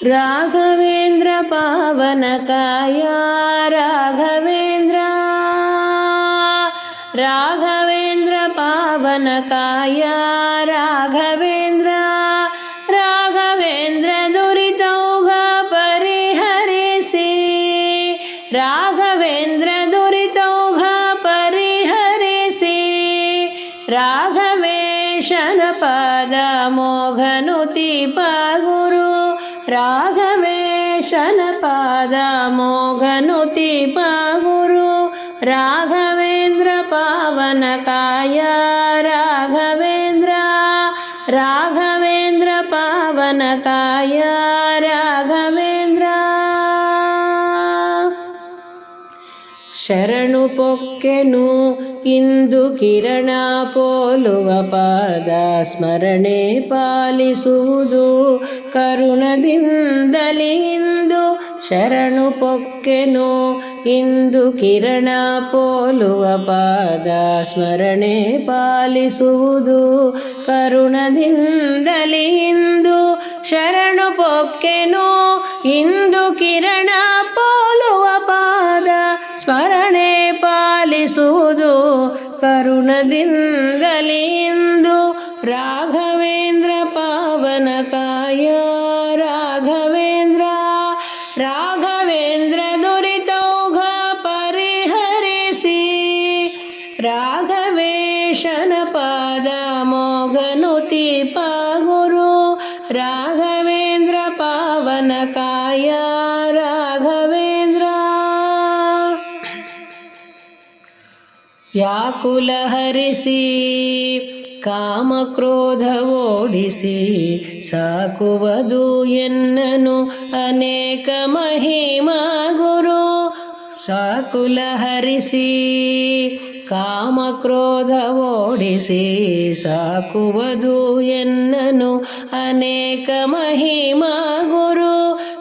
राघवेन्द्र पावनकाय राघवेन्द्र राघवेन्द्र पावनकाय राघवेन्द्र राघवेन्द्र दुरितौघ परिहरिसि राघवेन्द्र दुरितौघ परिहरिसि राघवेशन पद मोघनुतिप गुरु राघवेशन पद मोघनुतिप गुरु राघवेन्द्र पावनकाय राघवेन्द्र राघवेन्द्र पावनकाय राघवेन्द्र ಶರಣು ಪೊಕ್ಕೆನು ಇಂದು ಕಿರಣ ಪೋಲುವ ಪಾದ ಸ್ಮರಣೆ ಪಾಲಿಸುವುದು ಕರುಣದಿಂದಲೇ ಇಂದು ಶರಣು ಪೊಕ್ಕೆನು ಇಂದು ಕಿರಣ ಪೋಲುವ ಪಾದ ಸ್ಮರಣೆ ಪಾಲಿಸುವುದು ಕರುಣದಿಂದಲೇ ಇಂದು ಶರಣು ಪೊಕ್ಕೆನು ಇಂದು ಕಿರಣ ಪೋಲುವ ಪಾದ ಸ್ಮರಣೆ ಪಾಲಿಸುವುದು ಕರುಣದಿಂದಲೇ ಇಂದು ರಾಘವೇಂದ್ರ ಪಾವನಕಾಯ ರಾಘವೇಂದ್ರ ರಾಘವೇಂದ್ರ ದುರಿತೌಘ ಪರಿಹರಿಸಿ ರಾಘವೇಶನ ಪದ ಮೊಘನುತಿಪ ಗುರು ರಾಘವೇಂದ್ರ ಪಾವನಕಾಯ ರಾಘವೇಂದ್ರ ವ್ಯಾಕುಲ ಹರಿಸಿ ಕಾಮಕ್ರೋಧ ಓಡಿಸಿ ಸಾಕುವುದು ಎನ್ನನು ಅನೇಕ ಮಹಿಮಾ ಗುರು ಸಾಕುಲ ಹರಿಸಿ ಕಾಮಕ್ರೋಧ ಓಡಿಸಿ ಸಾಕುವುದು ಎನ್ನನು ಅನೇಕ ಮಹಿಮಾ ಗುರು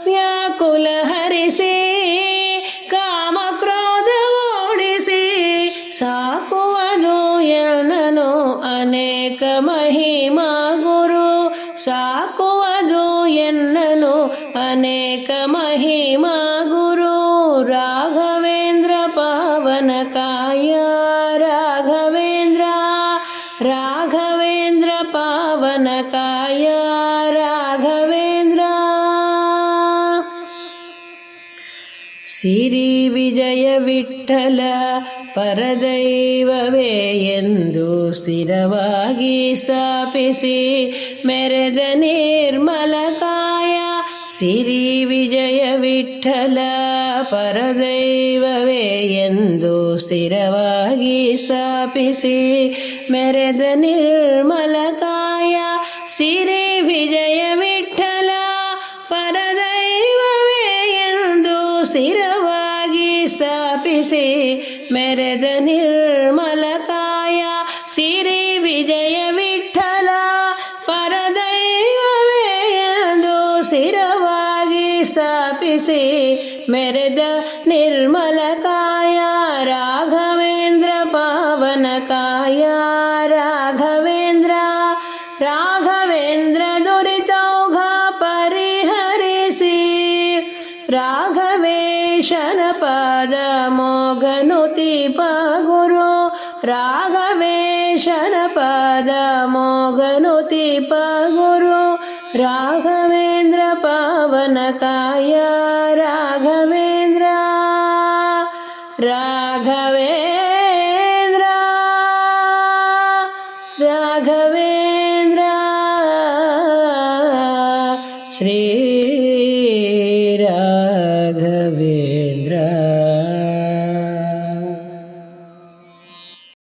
ವ್ಯಾಕುಲ ಹರಿಸಿ ಕಾಮಕ್ರೋಧ ಓಡಿಸಿ ಸಾಕುವುದು ಎನ್ನನು ಅನೇಕ ಮಹಿಮಾ ಗುರು ಸಾಕುವುದು ಎನ್ನನು ಅನೇಕ ಮಹಿಮಾ ಗುರು ರಾಘವೇಂದ್ರ ಪಾವನಕಾಯ ರಾಘವೇಂದ್ರ ರಾಘವೇಂದ್ರ ಪಾವನಕಾಯ ರಾಘವೇಂದ್ರ ಸಿರಿ ವಿಜಯ ವಿಠ್ಠಲ ಪರದೈವವೇ ಎಂದು ಸ್ಥಿರವಾಗಿ ಸ್ಥಾಪಿಸಿ ಮೆರೆದ ನಿರ್ಮಲಕಾಯ ಸಿರಿ ವಿಜಯ ವಿಠ್ಠಲ ಪರದೈವವೇ ಎಂದು ಸ್ಥಿರವಾಗಿ ಸ್ಥಾಪಿಸಿ ಮೆರೆದ ನಿರ್ಮಲಕಾಯ ಸಿರಿ ವಿಜಯ ವಿಠ್ಠಲ ಪರದೈವವೇ ಎಂದು ಸ್ಥಿರವಾಗಿ ಸ್ಥಾಪಿಸಿ ಮೆರೆದ ನಿರ್ಮಲಕಾಯ ಸಿರಿ ವಿಜಯ ವಿಠ್ಠಲ ಪರದೈವವೇ ಎಂದು ಸ್ಥಿರವಾಗಿ ಸ್ಥಾಪಿಸಿ ಮೆರೆದ ನಿರ್ಮಲಕಾಯ ರಾಘವೇಂದ್ರ ಪಾವನಕಾಯ ರಾಘವೇಂದ್ರ ರಾಘವೇಂದ್ರ ದುರಿತೌಘ ಪರಿಹರಿಸಿ ರಾಘವೇಶನ ಪದ ಮೊಘನುತಿಪ ಗುರು ರಾಘವೇಶನ ಪದ ಮೊಘನುತಿಪ ಗುರು ರಾಘವೇಂದ್ರ ಪಾವನಕಾಯ ರಾಘವೇಂದ್ರ ರಾಘವೇಂದ್ರ ರಾಘವೇಂದ್ರ